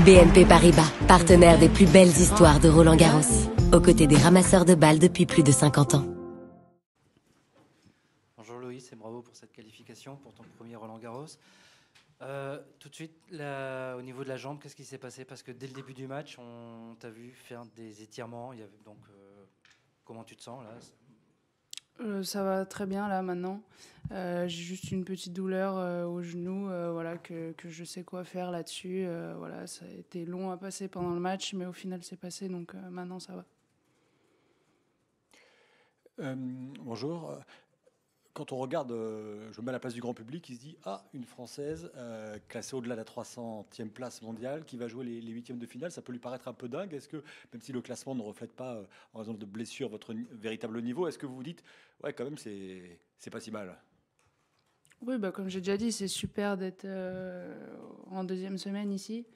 BNP Paribas, partenaire des plus belles histoires de Roland-Garros, aux côtés des ramasseurs de balles depuis plus de 50 ans. Bonjour Loïs et bravo pour cette qualification, pour ton premier Roland-Garros. Tout de suite, au niveau de la jambe, qu'est-ce qui s'est passé? Parce que dès le début du match, on t'a vu faire des étirements. Comment tu te sens là? Ça va très bien là maintenant. J'ai juste une petite douleur au genou, voilà, que je sais quoi faire là-dessus. Voilà, ça a été long à passer pendant le match, mais au final c'est passé, donc maintenant ça va. Bonjour. Quand on regarde, je me mets à la place du grand public, il se dit une Française classée au-delà de la 300e place mondiale qui va jouer les huitièmes de finale, ça peut lui paraître un peu dingue. Est-ce que, même si le classement ne reflète pas, en raison de blessures, votre véritable niveau, est-ce que vous vous dites, ouais, quand même, c'est pas si mal? Oui, bah, comme j'ai déjà dit, c'est super d'être en deuxième semaine ici.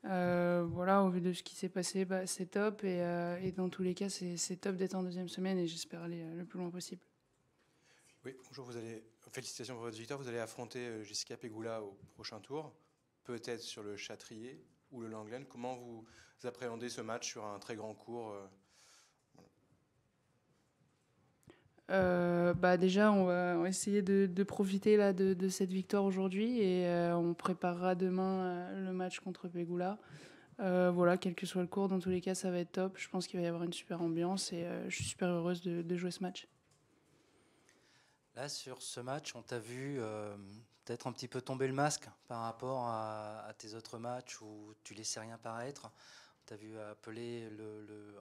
Voilà, au vu de ce qui s'est passé, bah, c'est top. Et dans tous les cas, c'est top d'être en deuxième semaine et j'espère aller le plus loin possible. Oui, bonjour, félicitations pour votre victoire. Vous allez affronter Jessica Pegula au prochain tour, peut-être sur le Châtrier ou le Langlaine. Comment vous appréhendez ce match sur un très grand court? Bah déjà, on va essayer de profiter là, de cette victoire aujourd'hui et on préparera demain le match contre Pegula. Voilà, quel que soit le cours, dans tous les cas, ça va être top. Je pense qu'il va y avoir une super ambiance et je suis super heureuse de jouer ce match. Là, sur ce match, on t'a vu peut-être un petit peu tomber le masque par rapport à tes autres matchs où tu laissais rien paraître. On t'a vu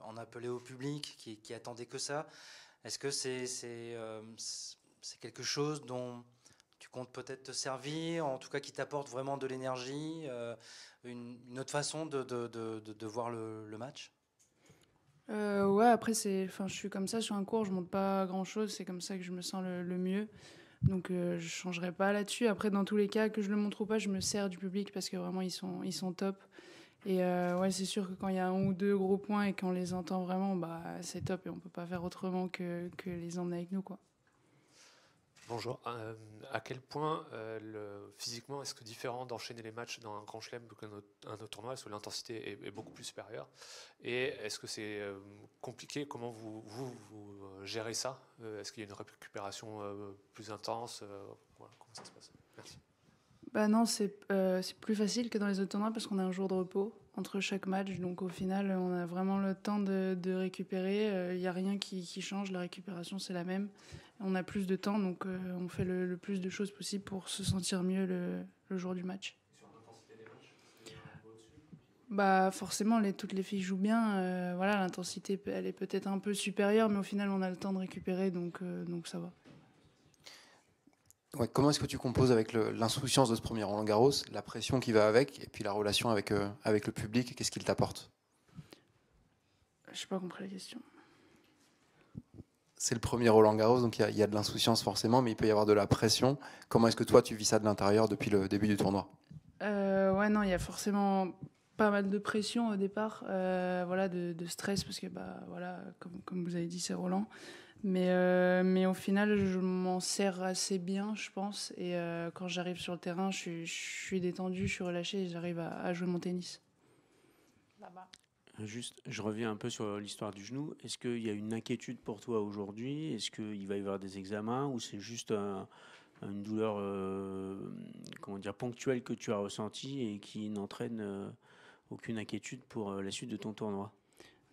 en appeler au public qui attendait que ça. Est-ce que c'est quelque chose dont tu comptes peut-être te servir, en tout cas qui t'apporte vraiment de l'énergie, une autre façon de voir le match? Ouais, après, je suis comme ça sur un cours, je monte pas grand-chose, c'est comme ça que je me sens le mieux. Donc je changerai pas là-dessus. Après, dans tous les cas, que je le montre ou pas, je me sers du public parce que vraiment, ils sont top. Et ouais, c'est sûr que quand il y a un ou deux gros points et qu'on les entend vraiment, bah, c'est top et on peut pas faire autrement que les emmener avec nous, quoi. Bonjour. À quel point, physiquement, est-ce que différent d'enchaîner les matchs dans un grand chelem qu'un autre tournoi, est-ce que l'intensité est beaucoup plus supérieure? Et est-ce que c'est compliqué? Comment vous gérez ça? Est-ce qu'il y a une récupération plus intense? Voilà, comment ça se passe? Merci. Bah non, c'est plus facile que dans les autres tournois parce qu'on a un jour de repos entre chaque match. Donc au final, on a vraiment le temps de récupérer. Il n'y a rien qui change, la récupération c'est la même. On a plus de temps, donc on fait le plus de choses possible pour se sentir mieux le jour du match. Et sur l'intensité des matchs, c'est un peu au-dessus? Bah forcément, toutes les filles jouent bien. Voilà, l'intensité, elle est peut-être un peu supérieure, mais au final, on a le temps de récupérer, donc ça va. Ouais, comment est-ce que tu composes avec l'insouciance de ce premier Roland-Garros, la pression qui va avec, et puis la relation avec le public, qu'est-ce qu'il t'apporte? Je n'ai pas compris la question. C'est le premier Roland-Garros, donc il y a de l'insouciance forcément, mais il peut y avoir de la pression. Comment est-ce que toi, tu vis ça de l'intérieur depuis le début du tournoi? Ouais, non, il y a forcément pas mal de pression au départ, voilà, de stress, parce que, bah, voilà, comme vous avez dit, c'est Roland. Mais au final, je m'en sers assez bien, je pense. Et quand j'arrive sur le terrain, je suis détendue, je suis relâchée et j'arrive à jouer mon tennis. Là-bas. Juste, je reviens un peu sur l'histoire du genou. Est-ce qu'il y a une inquiétude pour toi aujourd'hui? Est-ce qu'il va y avoir des examens ou c'est juste une douleur ponctuelle que tu as ressentie et qui n'entraîne aucune inquiétude pour la suite de ton tournoi?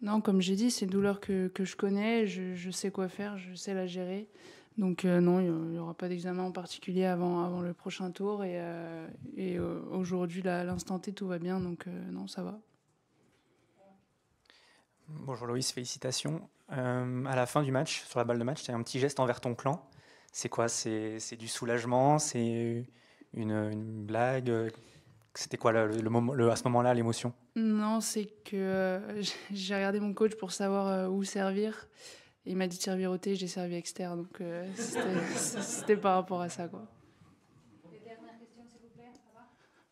Non, comme j'ai dit, c'est une douleur que je connais, je sais quoi faire, je sais la gérer. Donc non, il n'y aura pas d'examen en particulier avant le prochain tour. Et aujourd'hui, là, à l'instant T, tout va bien, donc non, ça va. Bonjour Loïs, félicitations. À la fin du match, sur la balle de match, tu as un petit geste envers ton clan. C'est quoi? C'est du soulagement? C'est une blague? C'était quoi à ce moment-là l'émotion? Non, c'est que j'ai regardé mon coach pour savoir où servir. Et il m'a dit de servir au thé, j'ai servi externe. Donc c'était par rapport à ça, quoi. Des dernières questions, s'il vous plaît, ça va?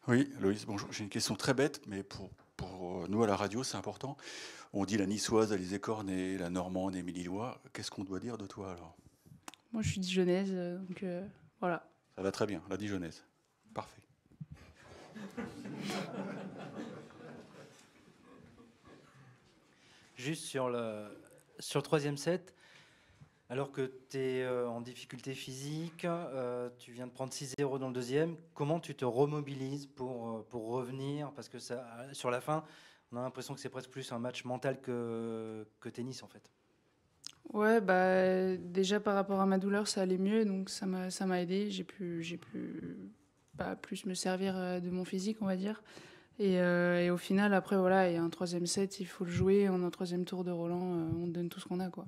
Oui, Loïs, bonjour. J'ai une question très bête, mais pour nous à la radio, c'est important. On dit la niçoise, la Écornée, la normande, Émilie Lois. Qu'est-ce qu'on doit dire de toi alors? Moi, je suis dijonnaise, donc voilà. Ça va très bien, la dijonnaise. Parfait. juste sur le troisième set, alors que tu es en difficulté physique, tu viens de prendre 6-0 dans le deuxième, comment tu te remobilises pour revenir? Parce que sur la fin, on a l'impression que c'est presque plus un match mental que tennis en fait. Ouais, bah, déjà par rapport à ma douleur, ça allait mieux, donc ça m'a aidé. J'ai pu plus me servir de mon physique, on va dire. Et au final, après, voilà, il y a un troisième set, il faut le jouer. En un troisième tour de Roland, on donne tout ce qu'on a, quoi.